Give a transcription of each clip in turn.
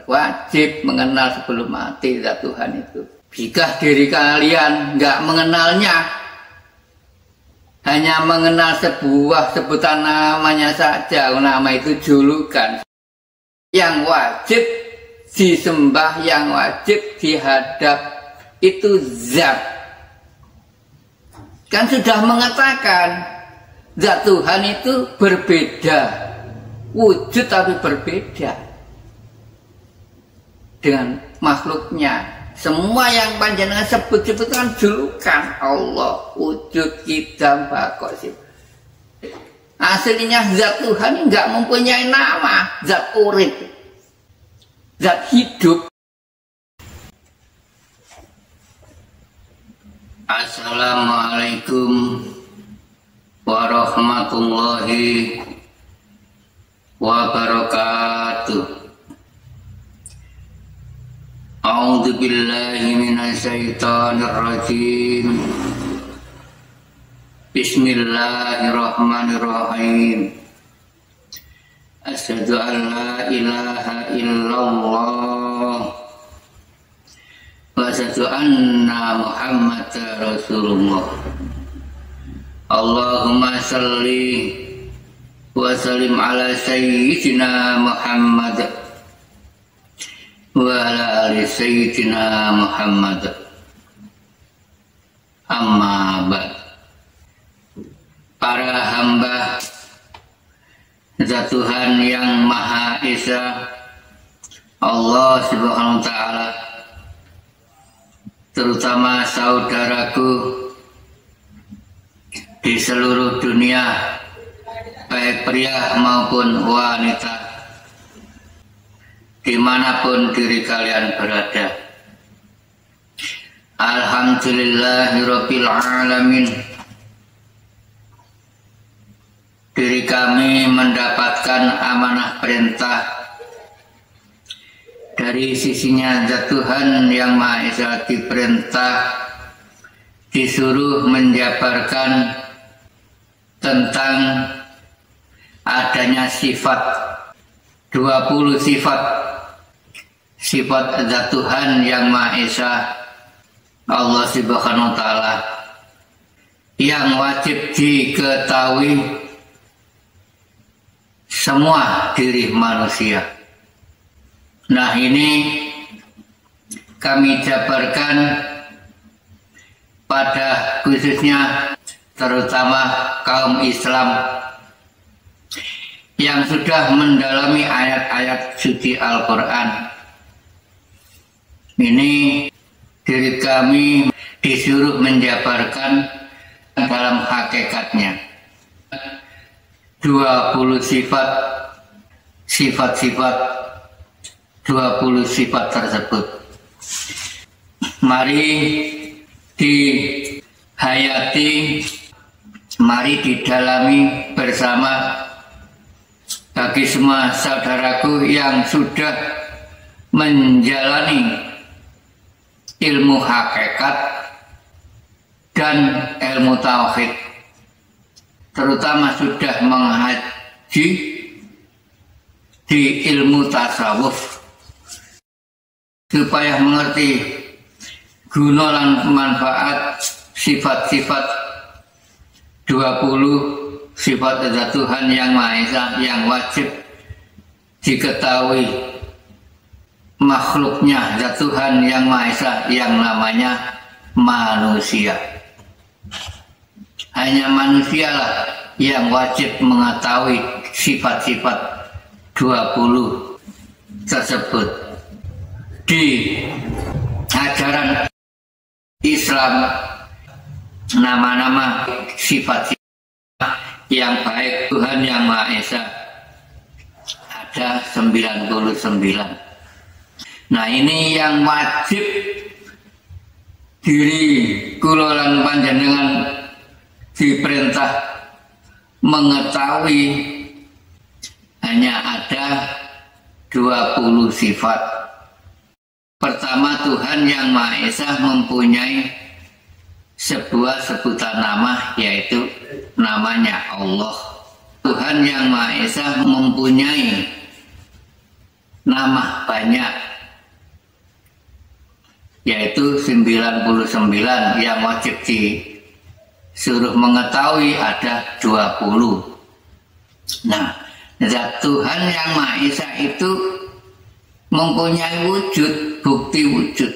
Wajib mengenal sebelum mati zat Tuhan itu. Jika diri kalian nggak mengenalnya, hanya mengenal sebuah sebutan namanya saja, nama itu julukan. Yang wajib disembah, yang wajib dihadap itu zat. Kan sudah mengatakan zat Tuhan itu berbeda, wujud tapi berbeda dengan makhluknya. Semua yang panjenengan sebut-sebut kan julukan Allah, wujud, kidam, baqo. Aslinya zat Tuhan nggak mempunyai nama, zat urip, zat hidup. Assalamualaikum warahmatullahi wabarakatuh. A'udzu billahi minasyaitonir rajim. Bismillahirrahmanirrahim. Asyhadu an la ilaha illallah wa asyhadu anna Muhammadar Rasulullah. Allahumma shalli wa sallim ala sayyidina Muhammad wa ala ali sayyidina Muhammad. Amma ba'd. Para hamba zat Tuhan yang Maha Esa, Allah Subhanahu wa Ta'ala, terutama saudaraku di seluruh dunia, baik pria maupun wanita, dimanapun diri kalian berada. Alhamdulillahirabbil alamin. Diri kami mendapatkan amanah perintah dari sisinya zat Tuhan yang Maha Esa, diperintah, disuruh menjabarkan tentang adanya sifat 20 sifat zat Tuhan yang Maha Esa, Allah Subhanahu wa Ta'ala, yang wajib diketahui semua diri manusia. Nah, ini kami jabarkan pada khususnya terutama kaum Islam yang sudah mendalami ayat-ayat suci Al-Quran. Ini diri kami disuruh menjabarkan dalam hakikatnya 20 sifat-sifat 20 sifat tersebut. Mari dihayati, mari didalami bersama bagi semua saudaraku yang sudah menjalani ilmu hakikat dan ilmu tauhid, terutama sudah menghaji di ilmu tasawuf, supaya mengerti guna dan manfaat sifat-sifat 20 sifat zat Tuhan yang Maha Esa, yang wajib diketahui makhluknya zat Tuhan yang Maha Esa, yang namanya manusia. Hanya manusialah yang wajib mengetahui sifat-sifat 20 tersebut. Di ajaran Islam, nama-nama sifat yang baik Tuhan yang Maha Esa ada 99. Nah, ini yang wajib diri kula lan panjenengan diperintah mengetahui. Hanya ada 20 sifat. Pertama, Tuhan yang Maha Esa mempunyai sebuah sebutan nama, yaitu namanya Allah. Tuhan yang Maha Esa mempunyai nama banyak, yaitu 99, yang wajib disuruh mengetahui ada 20. Nah, zat Tuhan yang Maha Esa itu mempunyai wujud, bukti wujud.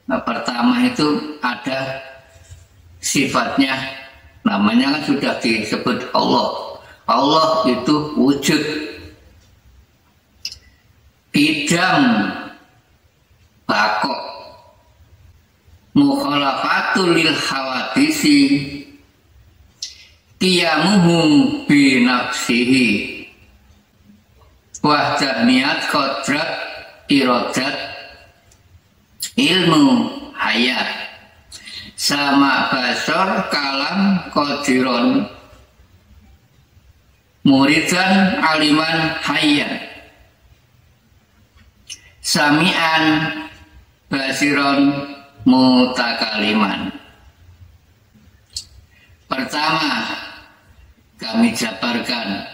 Nah, pertama itu ada sifatnya, namanya kan sudah disebut Allah. Allah itu wujud. Qidam, bako, mukhalafatul lil hawadisi, qiyamuhu bi nafsihi, wahdaniyat qadrat iradat ilmu hayat, sama basor kalam qadiron muridan aliman hayat, sami'an basiron mutakaliman. Pertama, kami jabarkan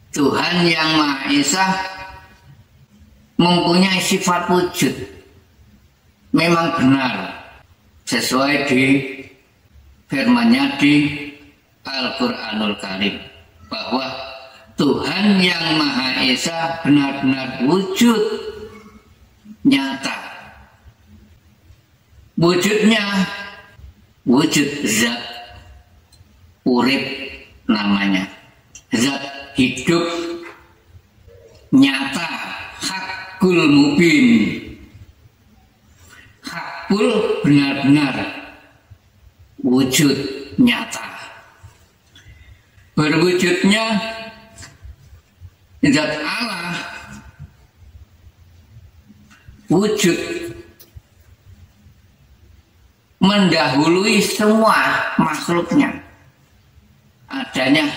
Tuhan yang Maha Esa mempunyai sifat wujud, memang benar sesuai di firman-Nya di Al-Qur'anul Karim, bahwa Tuhan yang Maha Esa benar-benar wujud nyata. Wujudnya wujud zat urip, namanya zat hidup nyata, hakul mubin. Hakul benar-benar wujud nyata. Berwujudnya zat Allah wujud mendahului semua makhluknya. Adanya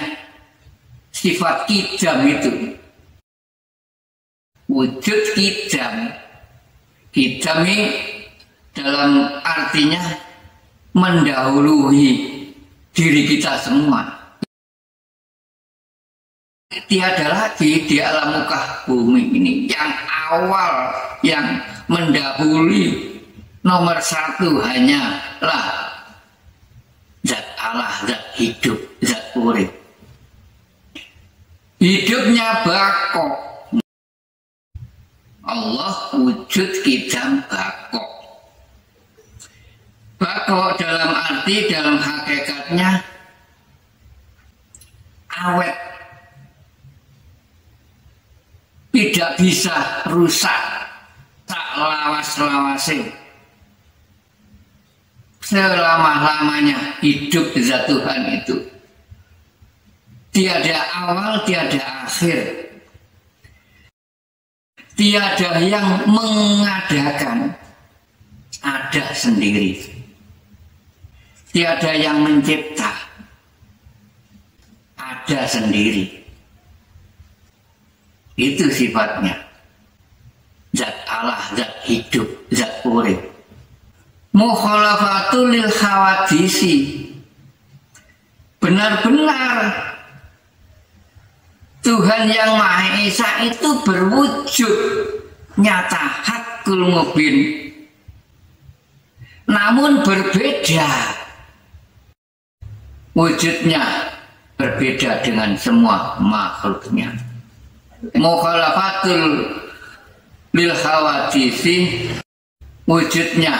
sifat qidam itu, wujud qidam. Qidam ini dalam artinya mendahului diri kita semua. Tiada lagi di alam muka bumi ini yang awal, yang mendahului, nomor satu hanyalah zat Allah, zat hidup, zat urip. Hidupnya bako. Allah wujud qidam bako. Bako dalam arti, dalam hakikatnya awet, tidak bisa rusak, tak lawas-lawasing. Selama-lamanya hidup zat Tuhan itu tiada awal, tiada akhir, tiada yang mengadakan, ada sendiri, tiada yang mencipta, ada sendiri. Itu sifatnya zat Allah, zat hidup, zat urip. Mukhalafatul lil hawadisi, benar-benar Tuhan yang Maha Esa itu berwujud nyata, hakul mubin, namun berbeda wujudnya, berbeda dengan semua makhluknya. Mukhalafatul lil hawadisi, wujudnya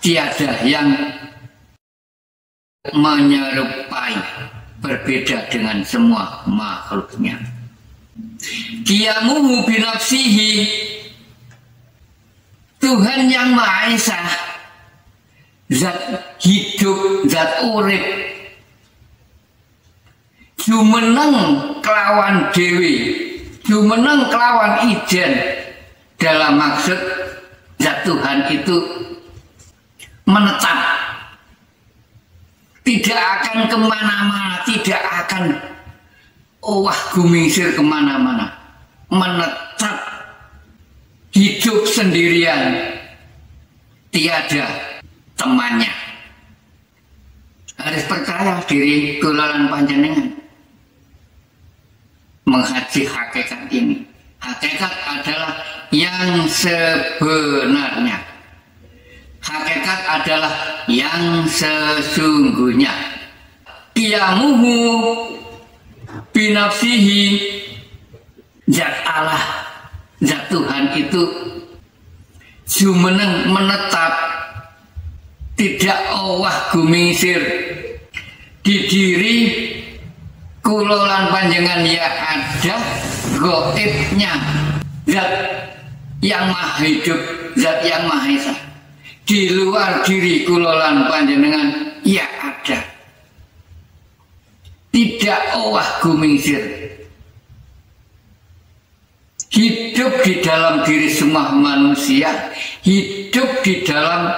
tiada yang menyerupai, berbeda dengan semua makhluknya. Qiyamuhu binafsihi, Tuhan yang Maha Esa, zat hidup, zat urip, jumeneng kelawan dewi, jumeneng kelawan ijen. Dalam maksud zat Tuhan itu menetap, tidak akan kemana-mana, tidak akan gumingsir kemana-mana, menetap, hidup sendirian, tiada temannya. Harus percaya diri kulalan panjenengan. menghaji hakikat ini. Hakikat adalah yang sebenarnya. Hakikat adalah yang sesungguhnya. Qiyamuhu binafsihi, zat Allah, zat Tuhan itu jumeneng menetap, tidak owah gumingsir di diri kulolan panjenengan ya ada gaibnya, zat yang maha hidup, zat yang maha esa. Di luar diri kulolan panjenengan ya ada, tidak owah gumingsir, hidup di dalam diri semua manusia, hidup di dalam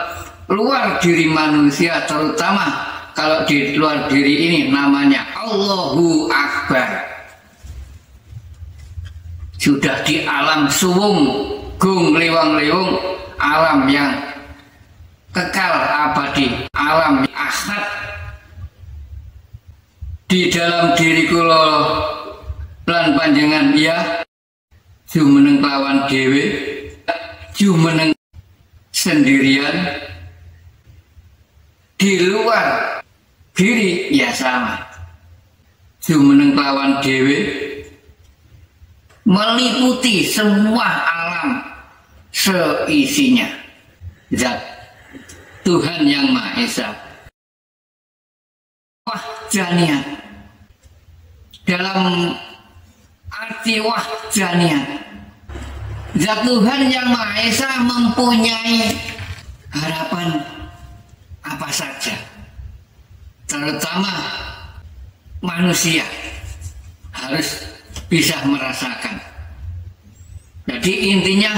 luar diri manusia, terutama kalau di luar diri ini namanya Allahu Akbar. Sudah di alam suwung, gung liwang-liwung, alam yang kekal abadi, alam ahad. Di dalam diri kula lan panjenengan ya jumeneng lawan dhewe, jumeneng sendirian. Di luar diri ya sama, jumeneng lawan dhewe, meliputi semua alam seisinya, zat Tuhan yang Maha Esa. Wahdaniyat dalam arti wahdaniyat, zat Tuhan yang Maha Esa mempunyai harapan apa saja, terutama manusia harus bisa merasakan. Jadi intinya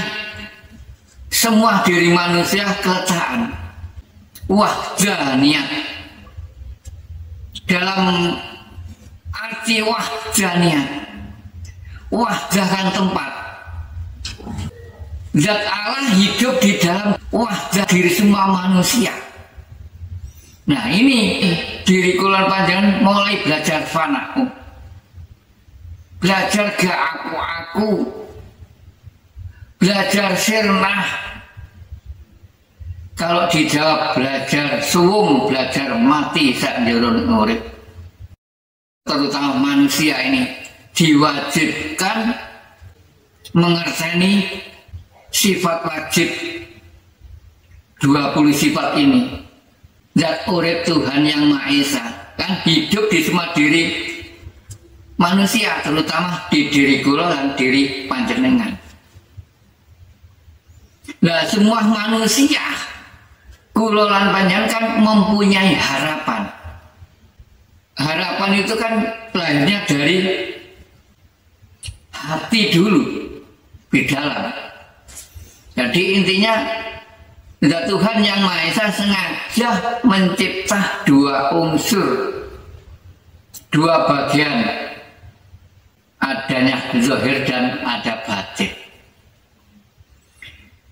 semua diri manusia keletakan wahdaniyat. Dalam arti wahdaniyat, wahdakan tempat, zat Allah hidup di dalam wahdah diri semua manusia. Nah ini diri kulan panjenengan mulai belajar fanaku, belajar gak aku, belajar sirnah. Kalau dijawab belajar suwung, belajar mati sak jero urip. Terutama manusia ini diwajibkan mengerteni sifat wajib 20 sifat ini. Zat urip Tuhan yang Maha Esa kan hidup di semua diri manusia, terutama di diri kula dan diri panjenengan. Nah semua manusia kula lan panjenengan kan mempunyai harapan. Harapan itu kan lahirnya dari hati dulu di dalam. Jadi intinya zat Tuhan yang Maha Esa sengaja mencipta dua unsur, dua bagian, adanya zahir dan ada batin.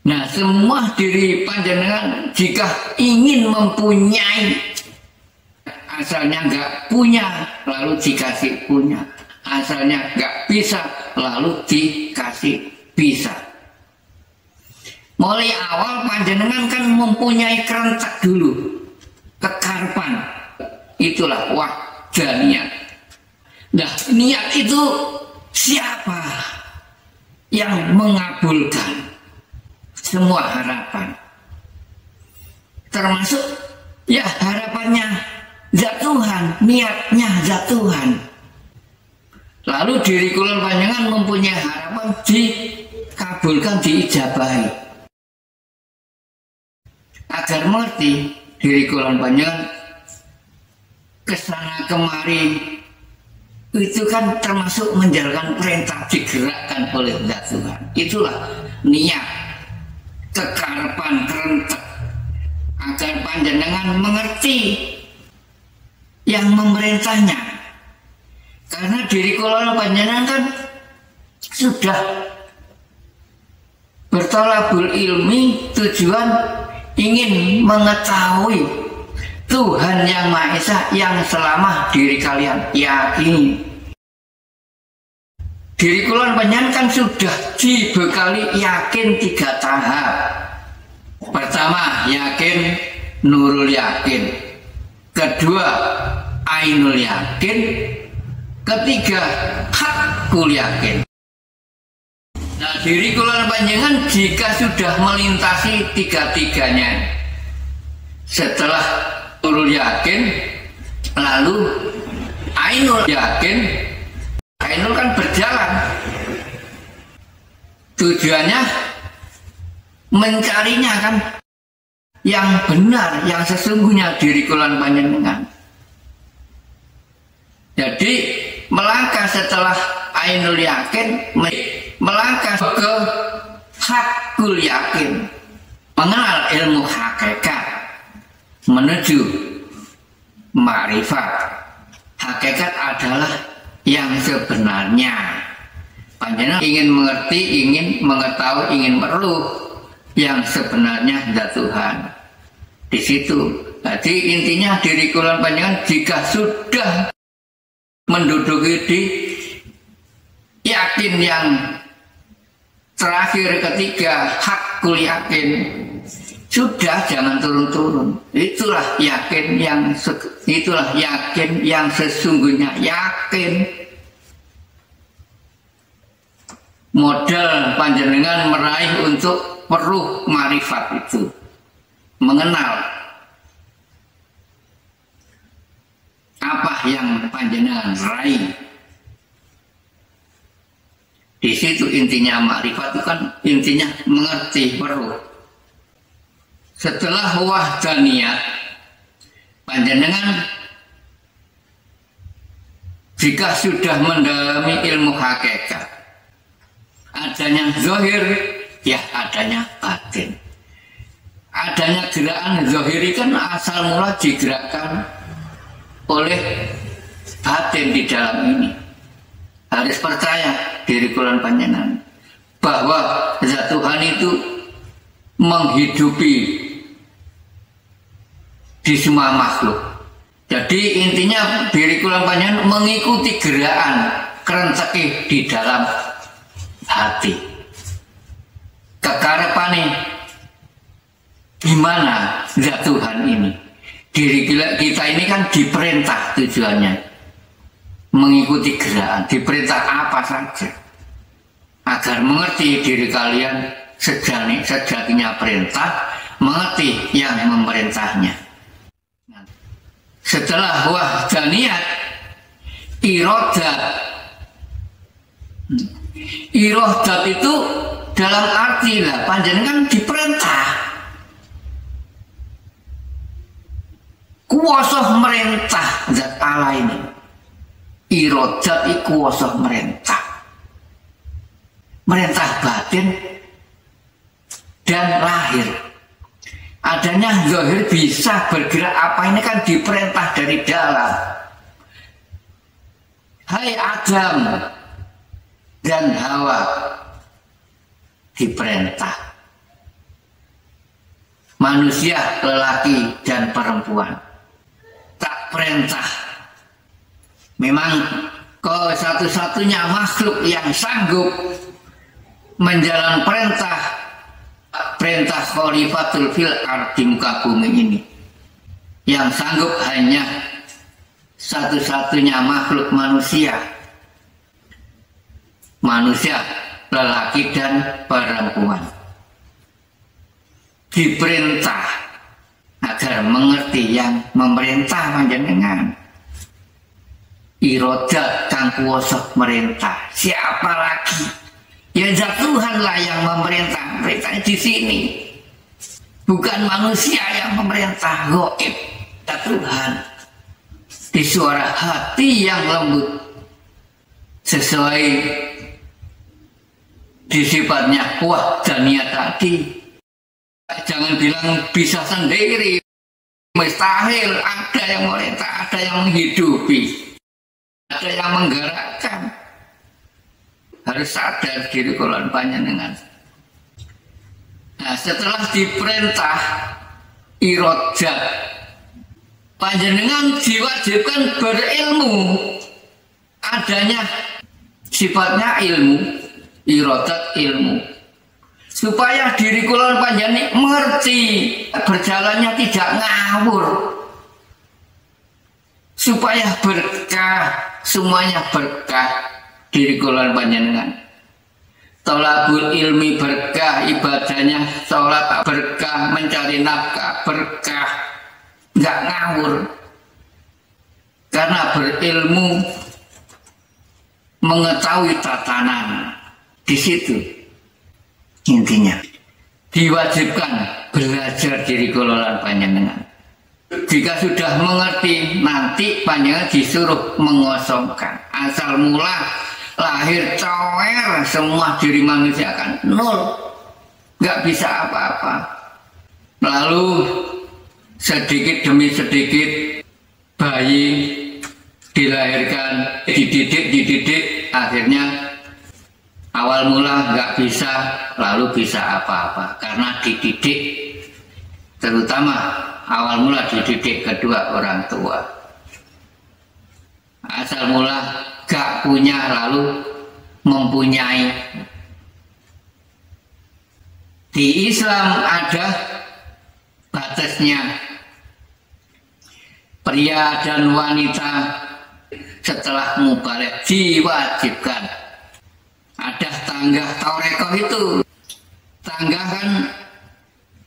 Nah semua diri panjenengan jika ingin mempunyai, asalnya nggak punya lalu dikasih punya, asalnya nggak bisa lalu dikasih bisa. Mulai awal panjenengan kan mempunyai kerentak dulu, kekarepan, itulah wahdaniyat. Nah niat itu siapa yang mengabulkan semua harapan, termasuk ya harapannya zat Tuhan, niatnya zat Tuhan. Lalu diri kula panjenengan mempunyai harapan dikabulkan, diijabahi. Agar mengerti diri kula panjenengan kesana kemari itu kan termasuk menjalankan perintah digerakkan oleh zat Tuhan. Itulah niat, kekarepan, kerentek, agar panjenengan mengerti yang memerintahnya. Karena diri kula panjenengan kan sudah bertolabul ilmi, tujuan ingin mengetahui Tuhan yang Maha Esa yang selama diri kalian yakini. Diri kula panjenengan kan sudah dibekali yakin 3 tahap. Pertama, yakin nurul yakin. Kedua, ainul yakin. Ketiga, hakul yakin. Nah, diri kula panjenengan jika sudah melintasi 3-tiganya, setelah nurul yakin, lalu ainul yakin. Ainul kan berjalan, tujuannya mencarinya kan yang benar, yang sesungguhnya diri kula panjenengan. Jadi melangkah setelah ainul yakin, melangkah ke hakul yakin, mengenal ilmu hakikat menuju ma'rifat. Hakikat adalah yang sebenarnya. Panjenengan ingin mengerti, ingin mengetahui, ingin meruh yang sebenarnya zat Tuhan. Di situ. Jadi intinya diri kula panjenengan jika sudah menduduki di yakin yang terakhir ketiga, hakul yakin, sudah jangan turun-turun. Itulah yakin yang sesungguhnya, yakin. Modal panjenengan meraih untuk peruh marifat itu, mengenal apa yang panjenengan raih. Di situ intinya marifat itu kan intinya mengerti, peruh. Setelah wahdaniyat, panjenengan jika sudah mendalami ilmu hakikat, adanya zahir, ya adanya batin. Adanya gerakan zahiri kan asal mula digerakkan oleh batin di dalam ini. Harus percaya diri kula panjenengan bahwa zat Tuhan itu menghidupi di semua makhluk. Jadi intinya diri kula panjenengan mengikuti gerakan kerenceki di dalam hati. Kekarepane gimana zat Tuhan ini? Diri kita ini kan diperintah, tujuannya mengikuti gerakan, diperintah apa saja agar mengerti diri kalian sejatinya perintah, mengerti yang memerintahnya. Setelah wahdaniyat, irodat itu dalam arti lah panjenengan diperintah, kuasa merintah zat Allah ini. Irodat itu kuasa merintah, merintah batin dan lahir. Adanya zahir bisa bergerak, apa ini kan diperintah dari dalam. Hai Adam dan Hawa, diperintah. Manusia lelaki dan perempuan tak perintah. Memang kau satu-satunya makhluk yang sanggup menjalankan perintah khalifatul fil ardi, muka bumi ini. Yang sanggup hanya satu-satunya makhluk manusia. Manusia lelaki dan perempuan. Diperintah agar mengerti yang memerintah panjenengan. Irodat kang kuasa merintah. Siapa lagi? Ya zat Tuhan lah yang memerintah. Perintahnya di sini. Bukan manusia yang memerintah, gaib. Zat Tuhan. Di suara hati yang lembut. Sesuai di sifatnya wahdaniyat tadi. Jangan bilang bisa sendiri. Mustahil. Ada yang memerintah, ada yang menghidupi, ada yang menggerakkan. Harus sadar diri kula panjenengan. Nah, setelah diperintah irodat, panjenengan diwajibkan berilmu adanya sifatnya ilmu, irodat ilmu, supaya diri kula panjenengan mengerti, berjalannya tidak ngawur, supaya berkah, semuanya berkah diri kula panjenengan. Tolabul ilmi berkah, ibadahnya sholat berkah, mencari nafkah berkah, nggak ngawur. Karena berilmu, mengetahui tatanan, di situ intinya. Diwajibkan belajar diri kula panjenengan. Jika sudah mengerti, nanti panjenengan disuruh mengosongkan. Asal mula lahir cower, semua diri manusia akan nol, nggak bisa apa-apa. Lalu sedikit demi sedikit bayi dilahirkan, dididik, akhirnya awal mula nggak bisa, lalu bisa apa-apa karena dididik. Terutama awal mula dididik kedua orang tua. Asal mula gak punya lalu mempunyai. Di Islam ada batasnya. Pria dan wanita setelah mubaligh diwajibkan. Ada tangga Torekoh itu. Tangga kan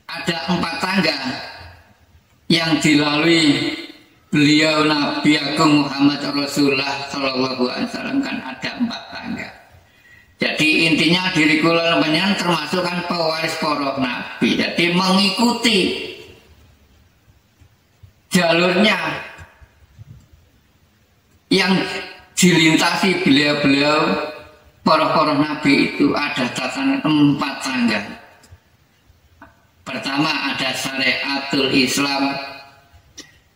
ada 4 tangga yang dilalui beliau Nabi Agung Muhammad Rasulullah Shallallahu Alaihi Wasallam, kan ada 4 tangga. Jadi intinya diri kula panjenengan termasuk kan pewaris para nabi. Jadi mengikuti jalurnya yang dilintasi beliau-beliau para nabi itu. Ada tatanan 4 tangga. Pertama ada syariatul Islam,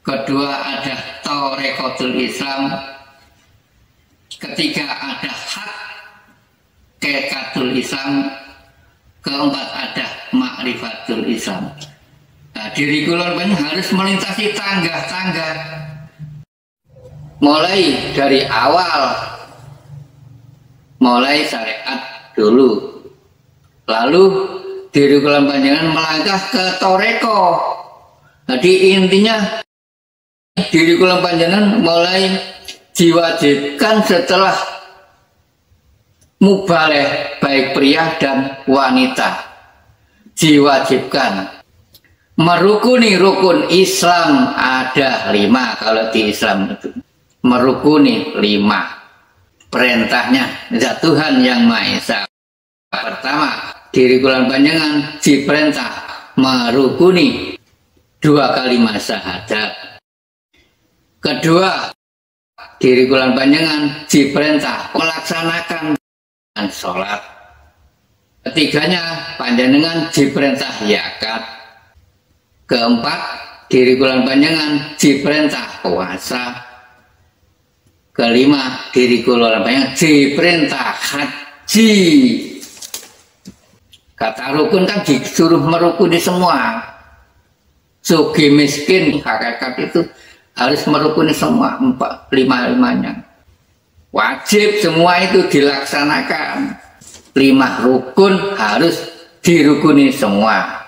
kedua ada Torekotul Islam, ketiga ada Hakikatul Islam, keempat ada Ma'rifatul Islam. Nah, diri kula harus melintasi tangga-tangga mulai dari awal, mulai syariat dulu, lalu diri kula panjenengan melangkah ke Toreko. Jadi intinya diri kula panjenengan mulai diwajibkan setelah mubaligh, baik pria dan wanita, diwajibkan merukuni rukun Islam. Ada 5 kalau di Islam itu, merukuni 5 perintahnya zat Tuhan yang Maha Esa. Pertama, diri kula panjenengan diperintah merukuni 2 kalimat syahadat. Kedua, diri kula panjenengan diperintah melaksanakan sholat. Ketiganya, panjenengan diperintah zakat. Keempat, diri kula panjenengan diperintah puasa. Kelima, diri kula panjenengan diperintah haji. Kata rukun kan disuruh merukuni semua. Sugih miskin, hakikat itu harus merukuni semua 5-5-nya. Wajib semua itu dilaksanakan. 5 rukun harus dirukuni semua.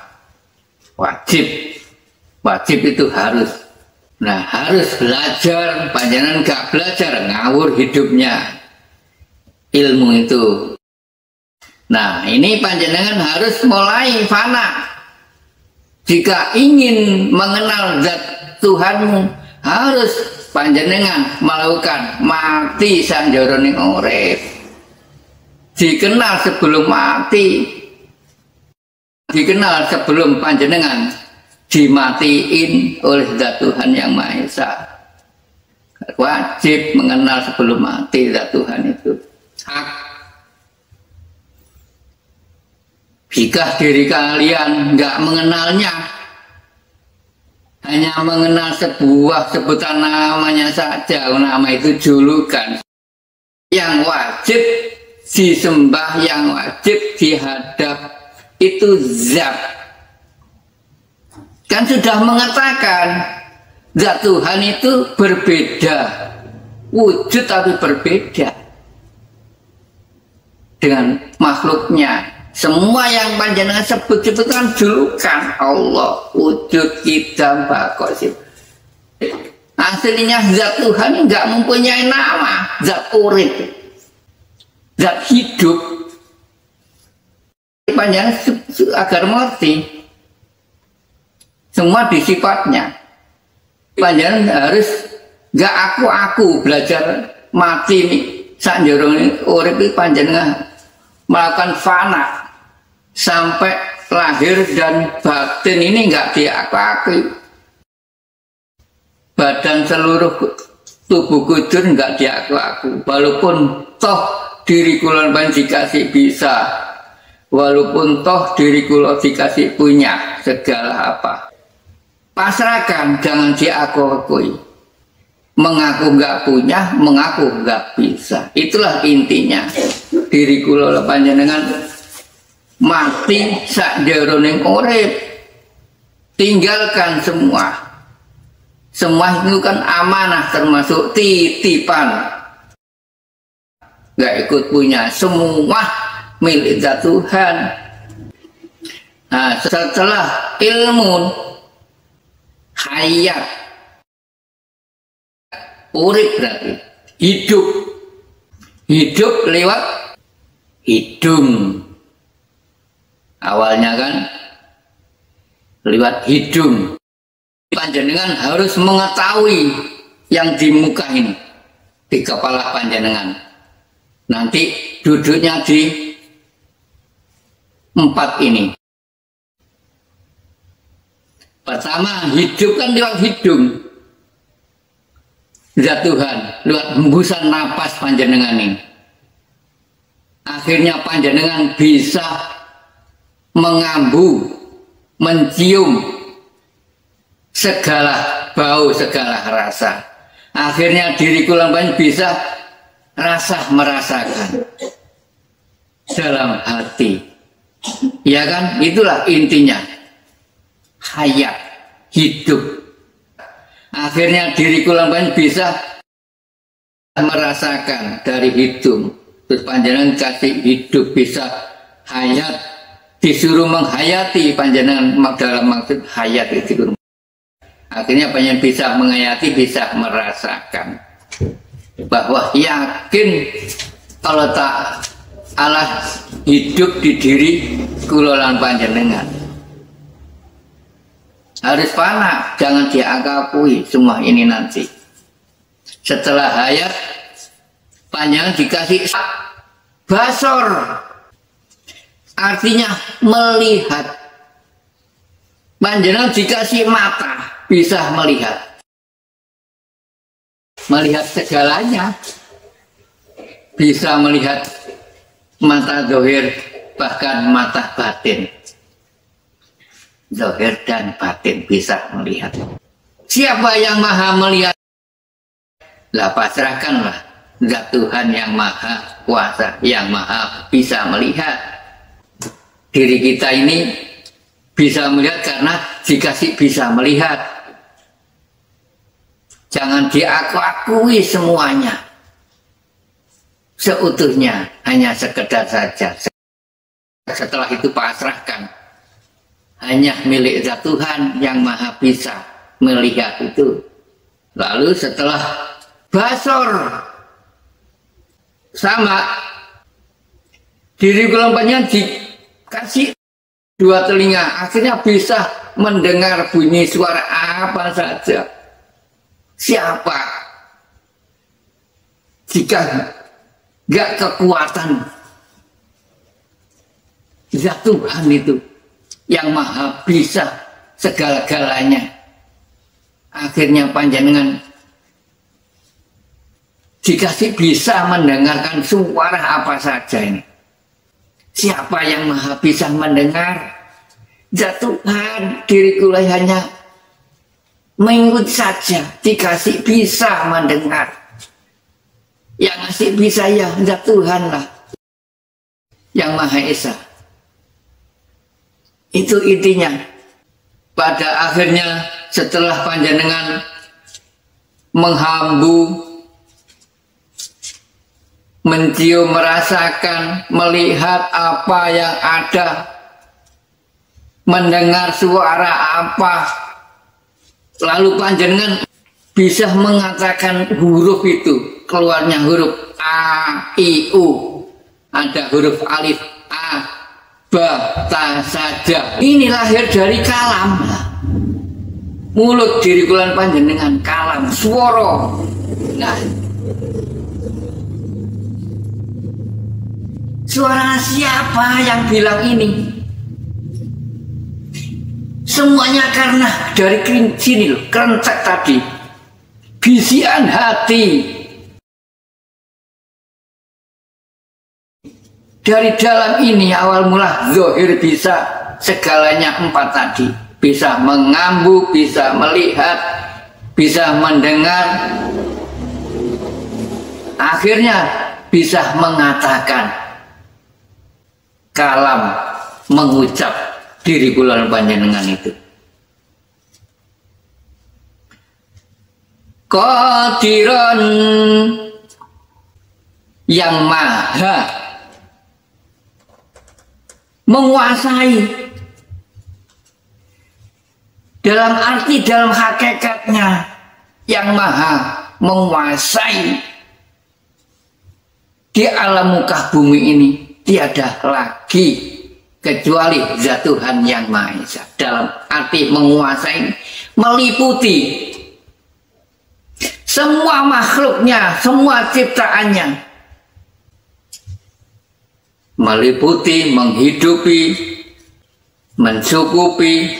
Wajib itu harus. Nah, harus belajar. Panjenengan gak belajar, ngawur hidupnya. Ilmu itu. Nah, ini panjenengan harus mulai fana. Jika ingin mengenal zat Tuhanmu, harus panjenengan melakukan mati sanjroning urip. Dikenal sebelum mati, dikenal sebelum panjenengan dimatiin oleh zat Tuhan yang Maha Esa. Wajib mengenal sebelum mati zat Tuhan itu. Hak. Jika diri kalian nggak mengenalnya, hanya mengenal sebuah sebutan namanya saja, nama itu julukan. Yang wajib disembah, yang wajib dihadap itu zat. Kan sudah mengatakan zat Tuhan itu berbeda, wujud tapi berbeda. dengan makhluknya. Semua yang panjenengan sebut-sebut kan julukan Allah, wujud, kidam, bakosip. Aslinya zat Tuhan nggak mempunyai nama, zat urip, zat hidup. Panjenengan agar mengerti semua di sifatnya. Panjenengan harus nggak aku belajar mati nih, sanjurung urip panjenengan melakukan fana sampai lahir dan batin ini nggak diakui. Badan seluruh tubuh kudur nggak diaku-aku. Walaupun toh diri kula dikasih bisa, walaupun toh diri kula dikasih punya segala apa, pasrahkan, jangan diakui. Mengaku nggak punya, mengaku nggak bisa. Itulah intinya. Diri kula panjenengan mati sak jeroning urip, tinggalkan semua. Semua itu kan amanah, termasuk titipan. Nggak ikut punya, semua milik zat Tuhan. Nah, setelah ilmu hayat, urip berarti hidup lewat hidung. Awalnya kan lewat hidung. Panjenengan harus mengetahui yang di muka ini, di kepala panjenengan. Nanti duduknya di 4 ini. Pertama, hidup kan lewat hidung. Zat Tuhan lewat hembusan napas panjenengan ini. Akhirnya panjenengan bisa mengambu, mencium segala bau, segala rasa. Akhirnya diri kula bisa merasakan dalam hati. Ya kan? Itulah intinya. Hayat, hidup. Akhirnya diri kula bisa merasakan dari hidung. Terus panjenengan kasih hidup, bisa hayat, disuruh menghayati panjenengan dalam maksud hayat itu. Akhirnya panjenengan bisa menghayati, bisa merasakan bahwa yakin kalau tak Allah hidup di diri kula lan panjenengan. Harus fana, jangan diakui semua ini nanti. Setelah hayat, panjenengan dikasih basor, artinya melihat. Panjenengan dikasih mata, bisa melihat segalanya, bisa melihat mata zahir, bahkan mata batin. Zahir dan batin bisa melihat. Siapa yang maha melihat? Lah pasrahkanlah zat Tuhan yang maha kuasa, yang maha bisa melihat. Diri kita ini bisa melihat karena dikasih bisa melihat. Jangan diakui semuanya seutuhnya, hanya sekedar saja. Setelah itu pasrahkan, hanya milik zat Tuhan yang maha bisa melihat itu. Lalu setelah basor, sama diri kelompoknya dikasih 2 telinga, akhirnya bisa mendengar bunyi suara apa saja. Siapa jika gak kekuatan zat Tuhan itu yang maha bisa segala-galanya, akhirnya panjenengan dikasih bisa mendengarkan suara apa saja ini. Siapa yang maha bisa mendengar? Zat Tuhan. Diriku hanya mengikut saja, dikasih bisa mendengar. Yang ngasih bisa ya zat Tuhan lah, yang maha esa. Itu intinya. Pada akhirnya setelah panjenengan menghambu, mencium, merasakan, melihat apa yang ada, mendengar suara apa, lalu panjenengan bisa mengatakan huruf itu, keluarnya huruf A, I, U, ada huruf alif, A, Ba, Ta, Saja. Ini lahir dari kalam. Mulut diri kulan panjenengan kalam, swara. Nah, suara siapa yang bilang ini? Semuanya karena dari sini loh, kerentek tadi. Bisian hati. Dari dalam ini awal mula zahir bisa segalanya empat tadi. Bisa mengambu, bisa melihat, bisa mendengar. Akhirnya bisa mengatakan. Kalam mengucap diri kula panjenengan itu. Qadiran yang maha menguasai, dalam arti dalam hakikatnya yang maha menguasai di alam muka bumi ini. Tiada lagi kecuali zat Tuhan yang Maha Esa. Dalam arti menguasai, meliputi semua makhluknya, semua ciptaannya, meliputi, menghidupi, mencukupi,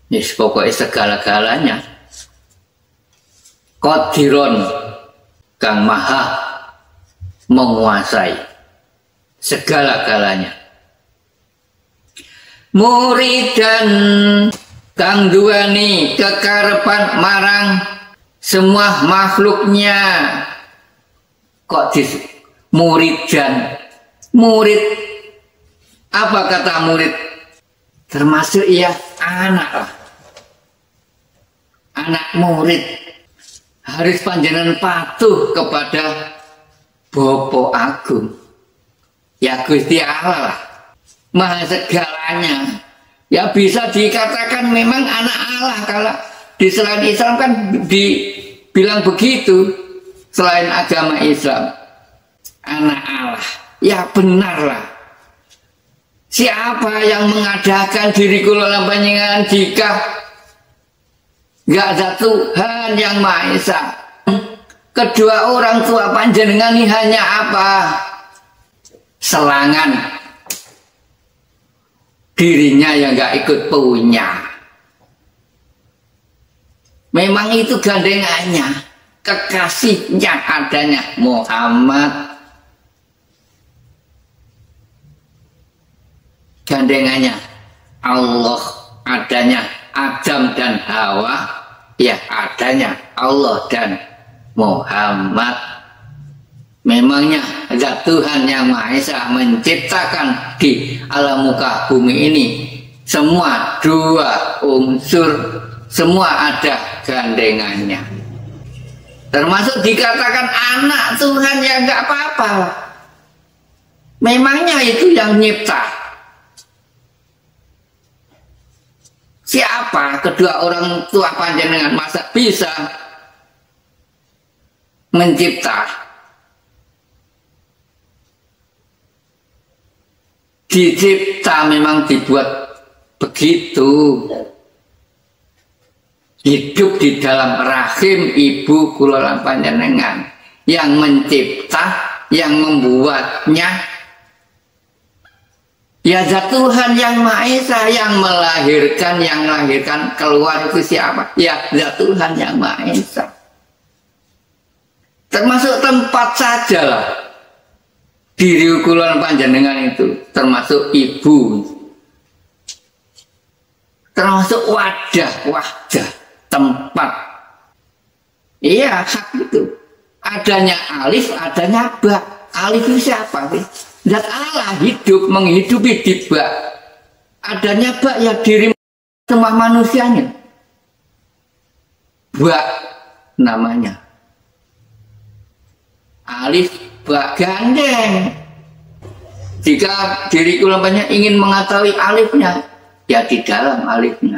pokoknya segala-galanya. Qadiron kang maha menguasai segala-galanya. Muridan kang duweni kekarepan marang semua makhluknya. Kok muridan? Murid, apa kata murid? Termasuk ya anak lah. Anak murid harus panjenengan patuh kepada Bapa Agung. Ya Gusti Allah lah, maha segalanya. Ya bisa dikatakan memang anak Allah. Kalau di selain Islam kan dibilang begitu. Selain agama Islam, anak Allah. Ya benarlah. Siapa yang mengadakan diri kula panjenengan jika gak ada Tuhan yang Maha Esa? Kedua orang tua panjenengan ini hanya apa? Selangan. Dirinya yang gak ikut punya. Memang itu gandengannya, kekasihnya adanya Muhammad. Gandengannya Allah, adanya Adam dan Hawa. Ya adanya Allah dan Muhammad. Memangnya zat Tuhan yang Maha Esa menciptakan di alam muka bumi ini semua dua unsur, semua ada gandengannya. Termasuk dikatakan anak Tuhan ya nggak apa-apa. Memangnya itu yang nyipta. Siapa kedua orang tua panjenengan masa bisa mencipta? Dicipta memang dibuat begitu. Hidup di dalam rahim ibu kula panjenengan. Yang mencipta, yang membuatnya, ya zat Tuhan yang Maha Esa. Yang melahirkan keluar itu siapa? Ya zat Tuhan yang Maha Esa. Termasuk tempat saja lah. Diri kula panjenengan itu termasuk ibu, termasuk wadah tempat. Iya hak itu. Adanya alif, adanya ba. Alif itu siapa? Zat Allah hidup menghidupi di ba. Adanya ba ya diri semua manusianya. Ba namanya. Alif bak gandeng. Jika diri kula panjenengan ingin mengetahui alifnya, ya di dalam alifnya.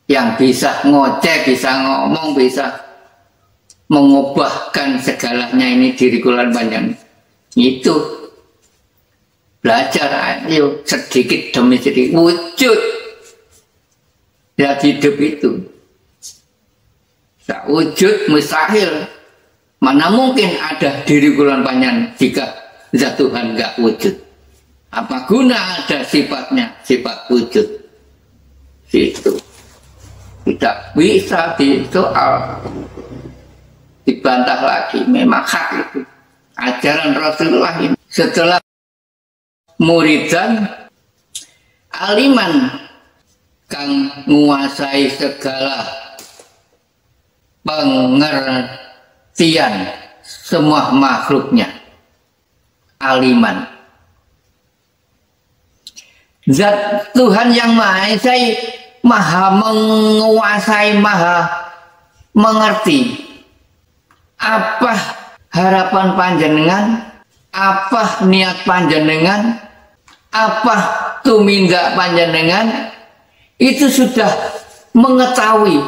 Yang bisa ngoceh, bisa ngomong, bisa mengubahkan segalanya ini diri kula panjenengan. Itu belajar, ayo sedikit demi sedikit wujud. Ya hidup itu. Tak wujud mustahil. Mana mungkin ada diri kula panjenengan jika zat Tuhan enggak wujud. Apa guna ada sifatnya, sifat wujud? Itu tidak bisa disoal, dibantah lagi. Memang hak itu ajaran Rasulullah ini. Setelah muridan aliman kang menguasai segala pengertian semua makhluknya. Aliman, zat Tuhan yang Maha Esa, Maha menguasai, Maha mengerti apa harapan panjenengan, apa niat panjenengan, apa tumindak panjenengan, itu sudah mengetahui.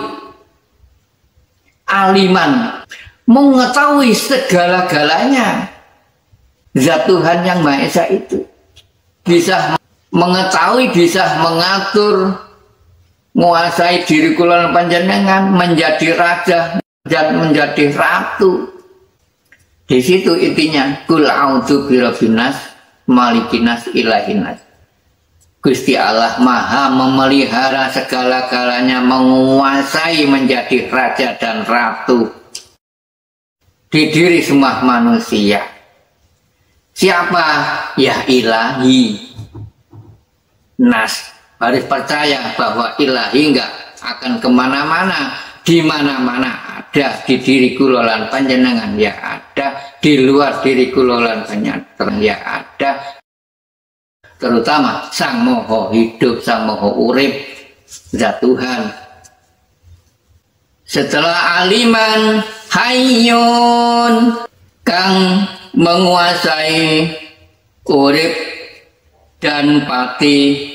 Aliman, mengetahui segala-galanya. Zat Tuhan yang Maha Esa itu bisa mengetahui, bisa mengatur, menguasai diri kula panjenengan, menjadi raja dan menjadi ratu. Di situ intinya, kul a'udzu birabbinas malikinas ilahinas. Gusti Allah Maha memelihara segala-galanya, menguasai, menjadi raja dan ratu di diri semua manusia. Siapa? Ya ilahi. Nas, harus percaya bahwa ilahi enggak akan kemana-mana, di mana-mana ada di diri kula lan panjenengan, ya ada di luar diri kula lan panjenengan, ya ada. Terutama Sang Maha Hidup, Sang Maha Urip, Zat Tuhan. Setelah aliman hayyun kang menguasai urip dan pati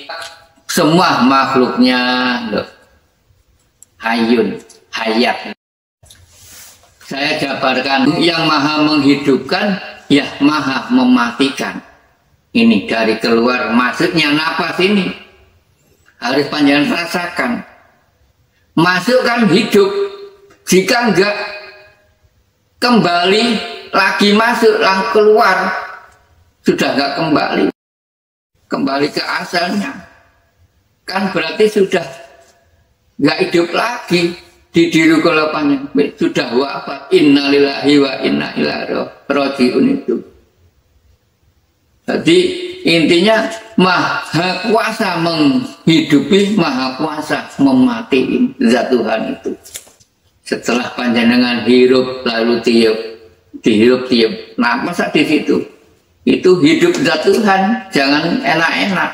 semua makhluknya, loh. Hayyun, hayat. Saya jabarkan, yang Maha menghidupkan, ya Maha mematikan. Ini dari keluar masuknya napas ini harus panjenengan rasakan. Masukkan hidup, jika enggak kembali lagi masuk, lang keluar, sudah nggak kembali ke asalnya, kan berarti sudah nggak hidup lagi di diri kelapannya, sudah wafat. Innalillahi wa inna ilaihi raji'un itu. Jadi intinya Maha Kuasa menghidupi, Maha Kuasa mematiin, Zat Tuhan itu. Setelah panjenengan hirup lalu tiup, dihirup-tiup. Nah, masa di situ? Itu hidup Zat Tuhan, jangan enak-enak.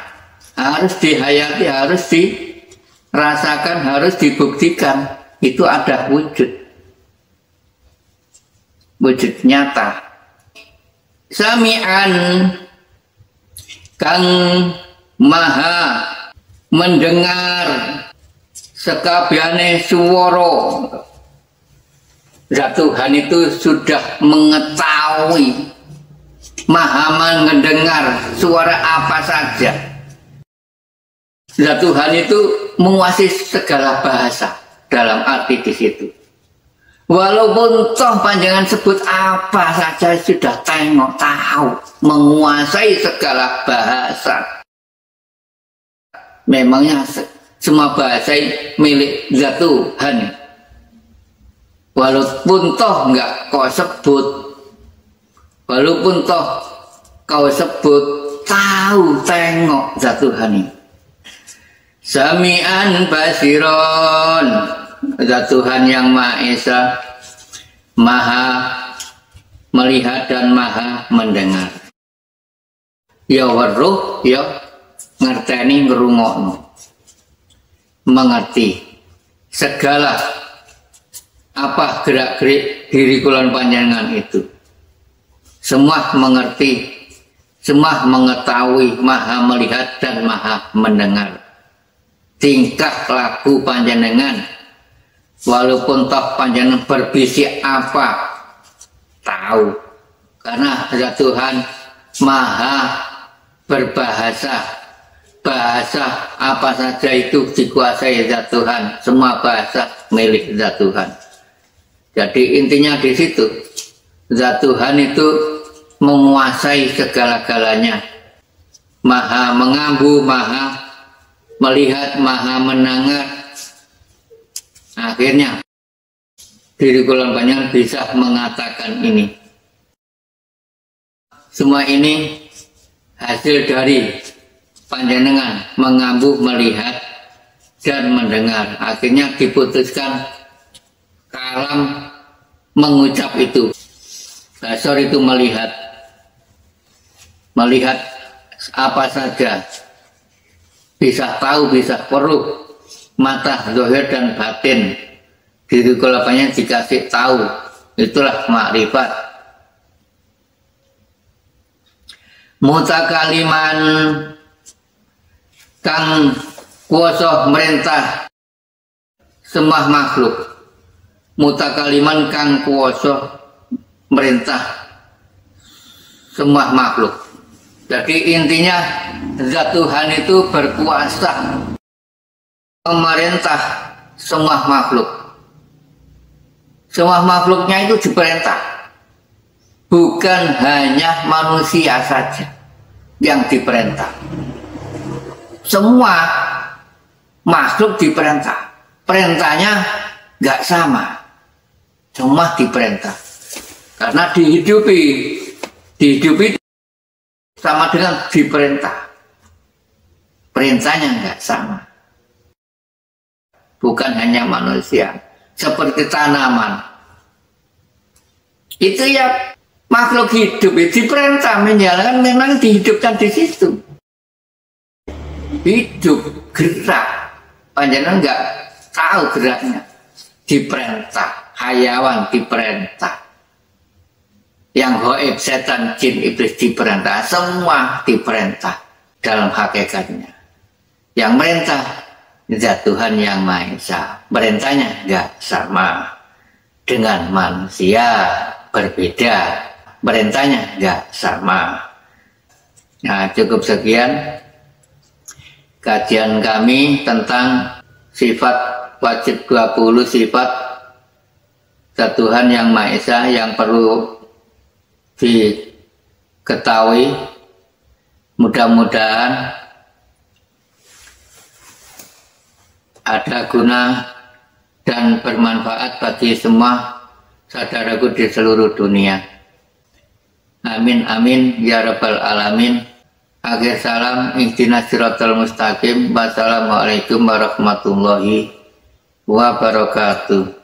Harus dihayati, harus dirasakan, harus dibuktikan. Itu ada wujud. Wujud nyata. Sami'an kang Maha mendengar sekabehane swara. Zat Tuhan itu sudah mengetahui, Maha mendengar suara apa saja. Zat Tuhan itu menguasai segala bahasa dalam arti di situ. Walaupun toh panjangan sebut apa saja sudah tengok, tahu, menguasai segala bahasa. Memangnya semua bahasa milik Zat Tuhan. Walaupun toh enggak kau sebut, walaupun toh kau sebut, tahu, tengok Zat Tuhan ini. Sami'an basiron, Zat Tuhan yang Maha Esa, Maha melihat dan Maha mendengar. Ya waruh, ya ngerteni ngerungokno, mengerti segala apa gerak-gerik diri kulon panjenengan itu. semua mengerti, semua mengetahui, maha melihat dan maha mendengar. Tingkah laku panjenengan, walaupun toh panjenengan berbisik apa, tahu. Karena Zat Tuhan maha berbahasa. Bahasa apa saja itu dikuasai Zat Tuhan. Semua bahasa milik Zat Tuhan. Jadi intinya di situ. Zat Tuhan itu menguasai segala-galanya. Maha mengambu, maha melihat, maha mendengar. Akhirnya diri kula panjenengan bisa mengatakan ini. Semua ini hasil dari panjenengan mengambu, melihat dan mendengar. Akhirnya diputuskan kalam mengucap itu. Basar itu melihat apa saja, bisa tahu, bisa perlu, mata, zahir dan batin. Diri kula panjenengan dikasih tahu, itulah makrifat. Mutakaliman kang kuasa merintah semua makhluk. Mutakaliman kang kuasa merintah semua makhluk. Jadi intinya Zat Tuhan itu berkuasa memerintah semua makhluk. Semua makhluknya itu diperintah. Bukan hanya manusia saja yang diperintah. Semua makhluk diperintah. Perintahnya nggak sama. Semua diperintah. Karena dihidupi sama dengan diperintah. Perintahnya nggak sama. Bukan hanya manusia. Seperti tanaman. Itu ya makhluk hidup itu diperintah menjalankan, memang dihidupkan di situ. Hidup, gerak. Panjenengan nggak tahu geraknya. Diperintah. Hayawan diperintah. Yang gaib, setan, jin, iblis diperintah. Semua diperintah dalam hakikatnya. Yang merintah Zat Tuhan Yang Maha Esa. Perintahnya nggak sama dengan manusia, berbeda. Perintahnya nggak sama. Nah, cukup sekian kajian kami tentang sifat wajib 20 sifat Zat Tuhan Yang Maha Esa yang perlu diketahui. Mudah-mudahan ada guna dan bermanfaat bagi semua saudaraku di seluruh dunia. Amin amin ya rabbal alamin. Akhir salam, ihdinas siratal mustaqim. Wassalamualaikum warahmatullahi wabarakatuh.